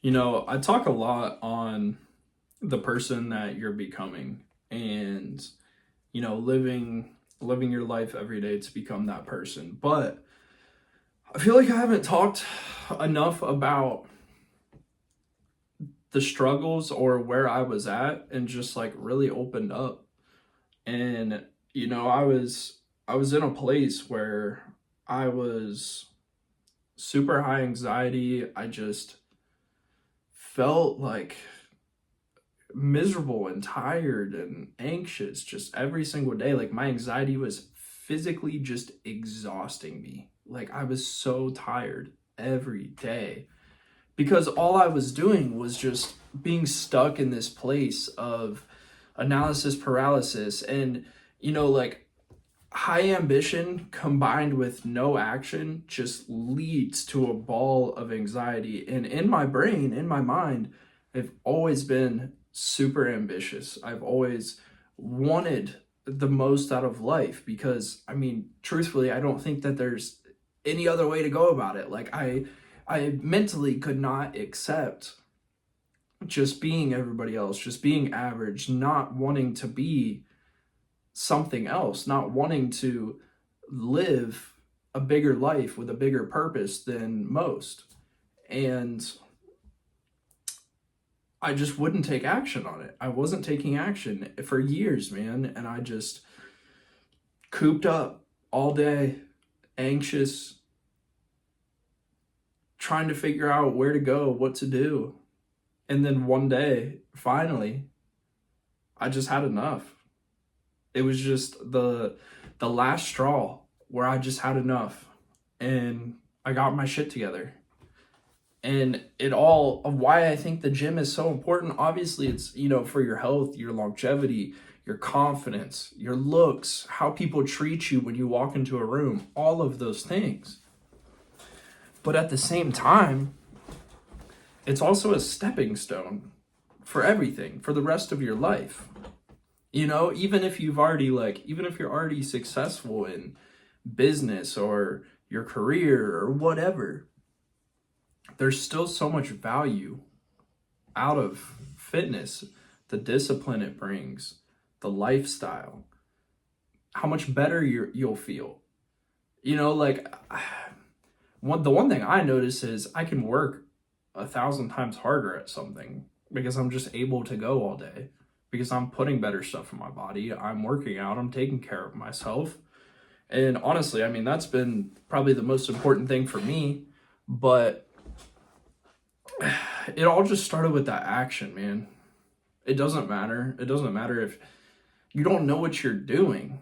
I talk a lot on the person that you're becoming and, living your life every day to become that person. But I feel like I haven't talked enough about the struggles or where I was at and just like really opened up. And, I was in a place where I was super high anxiety. I just felt like miserable and tired and anxious just every single day. Like my anxiety was physically just exhausting me. Like I was so tired every day because all I was doing was just being stuck in this place of analysis paralysis. And, like high ambition combined with no action just leads to a ball of anxiety. And in my brain, in my mind, I've always been super ambitious. I've always wanted the most out of life because, I mean, truthfully, I don't think that there's any other way to go about it. Like I mentally could not accept just being everybody else, just being average, not wanting to be something else, not wanting to live a bigger life with a bigger purpose than most. And I just wouldn't take action on it. I wasn't taking action for years, man. And I just cooped up all day, anxious, trying to figure out where to go, what to do. And then one day, finally, I just had enough. It was just the last straw where I just had enough and I got my shit together. And it all of why I think the gym is so important. Obviously, it's, for your health, your longevity, your confidence, your looks, how people treat you when you walk into a room, all of those things. But at the same time, it's also a stepping stone for everything, for the rest of your life. Even if even if you're already successful in business or your career or whatever, there's still so much value out of fitness, the discipline it brings, the lifestyle, how much better you'll feel. Like the one thing I notice is I can work 1,000 times harder at something because I'm just able to go all day because I'm putting better stuff in my body. I'm working out, I'm taking care of myself. And honestly, I mean, that's been probably the most important thing for me. But it all just started with that action, man. It doesn't matter. It doesn't matter if you don't know what you're doing.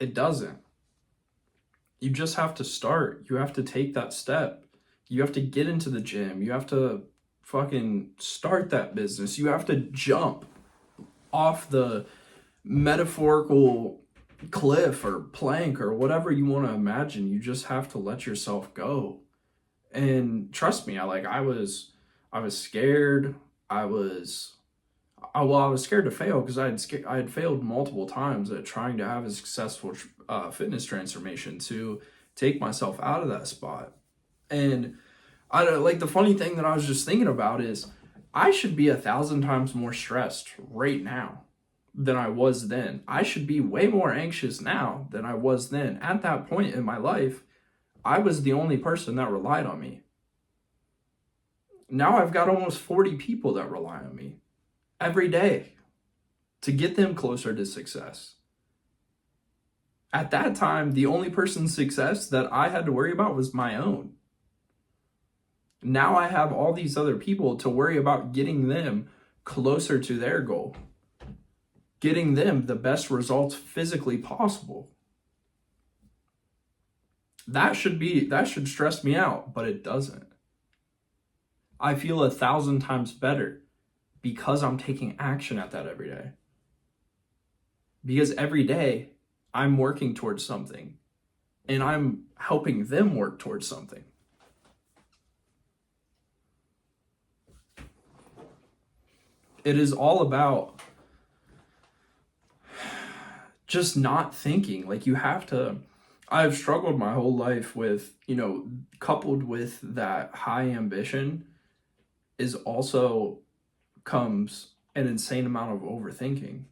It doesn't. You just have to start. You have to take that step. You have to get into the gym. You have to fucking start that business. You have to jump off the metaphorical cliff or plank or whatever you want to imagine. You just have to let yourself go. And trust me, I was scared. I was scared to fail because I had failed multiple times at trying to have a successful fitness transformation to take myself out of that spot. And I don't like the funny thing that I was just thinking about is I should be 1,000 times more stressed right now than I was then. I should be way more anxious now than I was then. At that point in my life, I was the only person that relied on me. Now I've got almost 40 people that rely on me every day to get them closer to success. At that time, the only person's success that I had to worry about was my own. Now I have all these other people to worry about getting them closer to their goal, getting them the best results physically possible. That should stress me out, but it doesn't. I feel 1,000 times better because I'm taking action at that every day. Because every day I'm working towards something and I'm helping them work towards something. It is all about just not thinking. Like you have to, I've struggled my whole life with, coupled with that high ambition is also comes an insane amount of overthinking.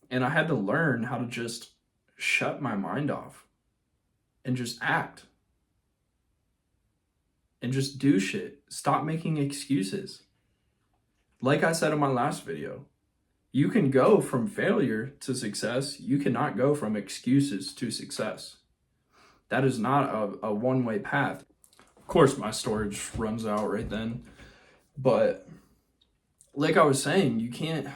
And I had to learn how to just shut my mind off and just act and just do shit. Stop making excuses. Like I said in my last video, you can go from failure to success. You cannot go from excuses to success. That is not a one-way path. Of course, my storage runs out right then. But like I was saying, you can't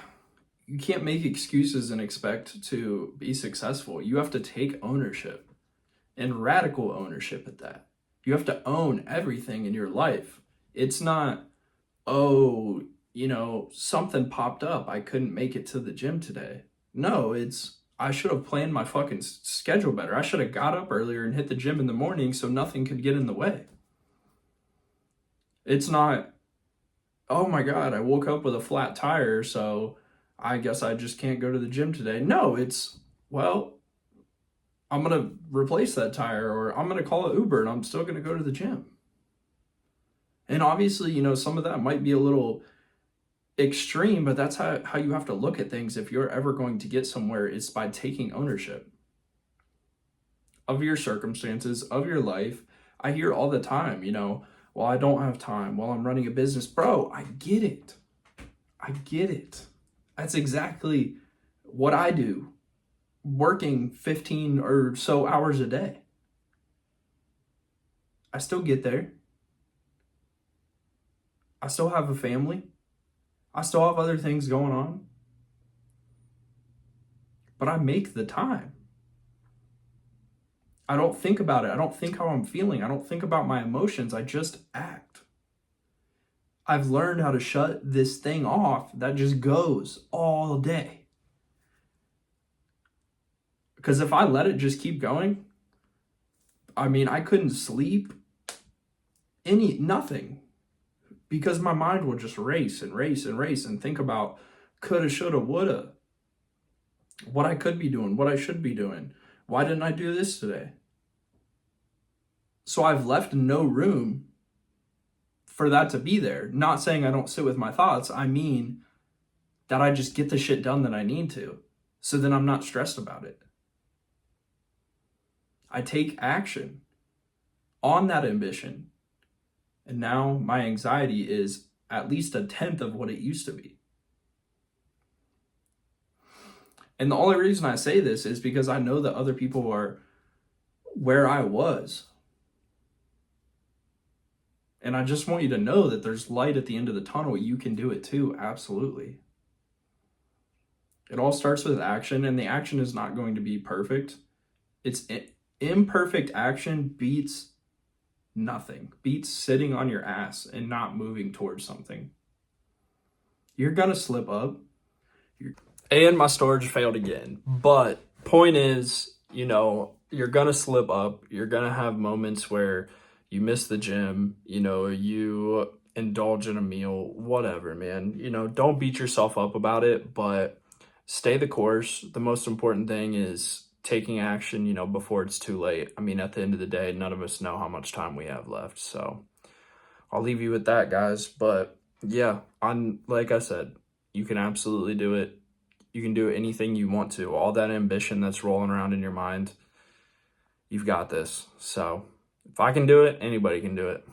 make excuses and expect to be successful. You have to take ownership, and radical ownership at that. You have to own everything in your life. It's not, oh, something popped up. I couldn't make it to the gym today. No, it's, I should have planned my fucking schedule better. I should have got up earlier and hit the gym in the morning so nothing could get in the way. It's not, oh my God, I woke up with a flat tire, so I guess I just can't go to the gym today. No, it's, well, I'm going to replace that tire, or I'm going to call an Uber and I'm still going to go to the gym. And obviously, some of that might be a little extreme, but that's how you have to look at things. If you're ever going to get somewhere, it's by taking ownership of your circumstances, of your life. I hear all the time, well, I don't have time while I'm running a business. Bro, I get it. That's exactly what I do, working 15 or so hours a day. I still get there. I still have a family. I still have other things going on. But I make the time. I don't think about it. I don't think how I'm feeling. I don't think about my emotions. I just act. I've learned how to shut this thing off that just goes all day. Because if I let it just keep going, I couldn't sleep, nothing. Because my mind will just race and think about coulda, shoulda, woulda. What I could be doing, what I should be doing. Why didn't I do this today? So I've left no room for that to be there. Not saying I don't sit with my thoughts. I mean that I just get the shit done that I need to. So then I'm not stressed about it. I take action on that ambition. And now my anxiety is at least 1/10 of what it used to be. And the only reason I say this is because I know that other people are where I was. And I just want you to know that there's light at the end of the tunnel. You can do it too, absolutely. It all starts with action, and the action is not going to be perfect. It's imperfect action beats nothing, beats sitting on your ass and not moving towards something. You're gonna slip up. And my storage failed again. But point is, you're gonna slip up. You're gonna have moments where you miss the gym, you indulge in a meal, whatever, man. Don't beat yourself up about it, but stay the course. The most important thing is taking action, before it's too late. At the end of the day, none of us know how much time we have left. So I'll leave you with that, guys. But yeah, like I said, you can absolutely do it. You can do anything you want to. All that ambition that's rolling around in your mind, you've got this. So if I can do it, anybody can do it.